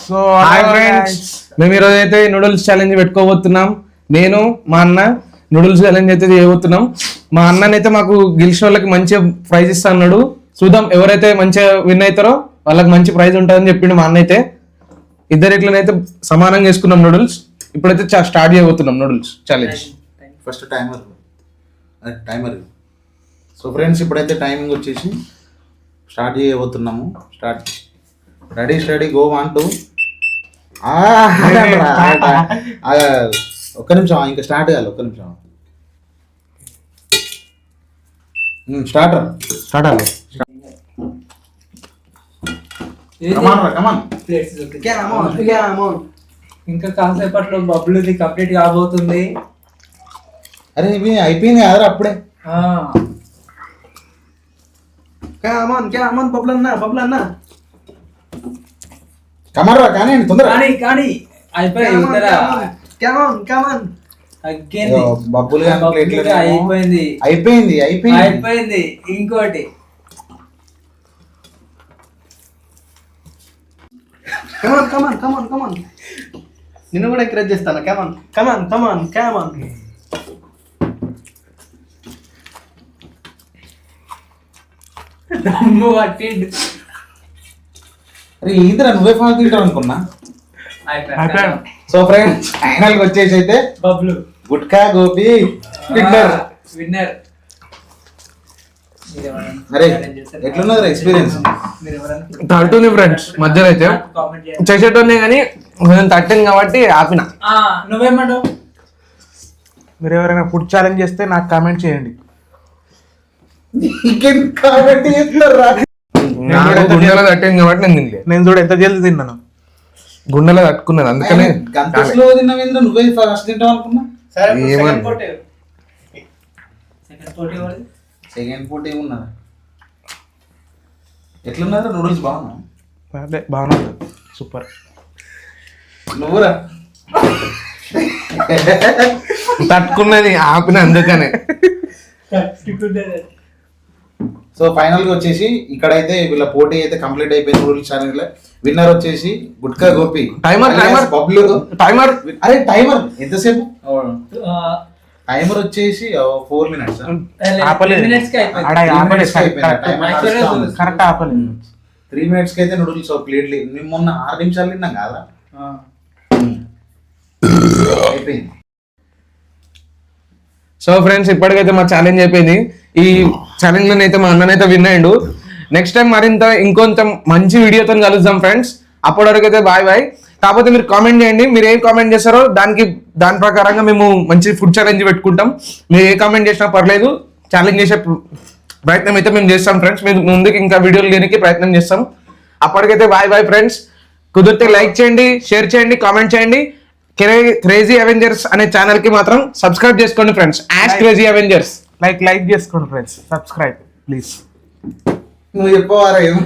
So hi friends, మేము ఈరోజు అయితే నూడిల్స్ ఛాలెంజ్ పెట్టుకోబోతున్నాం. నేను మా అన్న నూడిల్స్ ఛాలెంజ్ అయితే చేయబోతున్నాం. మా అన్ననైతే మాకు గెలిచిన వాళ్ళకి మంచిగా ప్రైజ్ ఇస్తా అన్నాడు. చూద్దాం ఎవరైతే మంచిగా విన్ అవుతారో వాళ్ళకి మంచి ప్రైజ్ ఉంటుందని చెప్పిండు మా అన్న అయితే. ఇద్దరు ఇట్లనైతే సమానంగా చేసుకున్నాం నూడిల్స్. ఇప్పుడైతే స్టార్ట్ చేయబోతున్నాం noodles challenge. First timer. So friends, ఇప్పుడైతే టైమింగ్ వచ్చేసి స్టార్ట్ చేయబోతున్నాము. Ready go 1 2. ఒక్క నిమిషం, ఇంకా స్టార్ట్ కాదు. ఒక్క నిమిషం. స్టార్ట్ అవ్వాలి. ఇంకా కాసేపట్లో బబ్బులుది కంప్లీట్ కాబోతుంది. అరే ఇవి అయిపోయింది కదా అప్పుడే. బబ్బులన్నా కమర్రా కానీ తొందర కానీ అయిపోయి బబ్బులు అయిపోయింది. ఇంకోటి కమాన్ నిన్ను కూడా ఎంకరేజ్ చేస్తాను. కమాన్ అరే ఈదరా నువ్వే ఫాల్ తింటావు అనుకున్నా. సో ఫ్రెండ్స్, ఫైనల్ వచ్చేసి అయితే బబ్లు గుట్కా గోపి విన్నర్. అరే ఎట్లున్నది ఎక్స్పీరియన్స్? తడుతుంది ఫ్రెండ్స్. మధ్యలో అయితే చేసేటోనే కానీ నేను తట్టింది కాబట్టి ఆపిన. నువ్వేమంటావు? మీరు ఎవరైనా ఫుడ్ ఛాలెంజ్ చేస్తే నాకు కామెంట్ చేయండి. గుండెలో తట్టింది కాబట్టి నేను తినలేదు. నేను చూడ ఎంత జల్దీ తిన్నాను. గుండెలో తట్టుకున్నది అందుకనే. నువ్వే ఫస్ట్ తింటావు అనుకున్నా. సెకండ్ పోటీ ఏమున్నదా? ఎట్లున్నారా నూడిల్స్? బాగున్నా, సూపర్. నువ్వురా తట్టుకున్నది ఆపిన అందుకనే. సో ఫైనల్ గా వచ్చేసి ఇక్కడైతే వీళ్ళ పోటీ అయితే కంప్లీట్ అయిపోయింది. నూడిల్స్ ఛాలెంజ్ లో విన్నర్ వచ్చేసి గుట్కా గోపి. టైమర్ అరే టైమర్ ఎంతసేపు? టైమర్ వచ్చేసి 4 minutes. 3 minutes కి అయితే నూడిల్స్ ప్లేట్ మేము మొన్న 6 నిమిషాలు తిన్నాం కదా. అయిపోయింది. సో ఫ్రెండ్స్, ఇప్పటికైతే మా ఛాలెంజ్ అయిపోయింది. ఈ ఛాలెంజ్ లోనైతే మా అన్ననైతే విన్ అయ్యిండు. నెక్స్ట్ టైం ఇంకొంత మంచి వీడియోతో కలుద్దాం ఫ్రెండ్స్. అప్పటి వరకు అయితే బాయ్. కాకపోతే మీరు కామెంట్ చేయండి, మీరు ఏం కామెంట్ చేస్తారో దాని ప్రకారంగా మేము మంచి ఫుడ్ ఛాలెంజ్ పెట్టుకుంటాం. మీరు ఏ కామెంట్ చేసినా పర్లేదు, ఛాలెంజ్ చేసే ప్రయత్నం అయితే మేము చేస్తాం ఫ్రెండ్స్. మీరు ముందుకు ఇంకా వీడియోలు తీయడానికి ప్రయత్నం చేస్తాం. అప్పటికైతే బాయ్ ఫ్రెండ్స్. కుదిరితే లైక్ చేయండి, షేర్ చేయండి, కామెంట్ చేయండి. క్రేజీ అవెంజర్స్ అనే ఛానల్ కి మాత్రం సబ్స్క్రైబ్ చేసుకోండి ఫ్రెండ్స్. క్రేజీ అవెంజర్స్ లైక్ చేసుకోండి ఫ్రెండ్స్. Subscribe please. నువ్వు చెప్పవారా ఏమో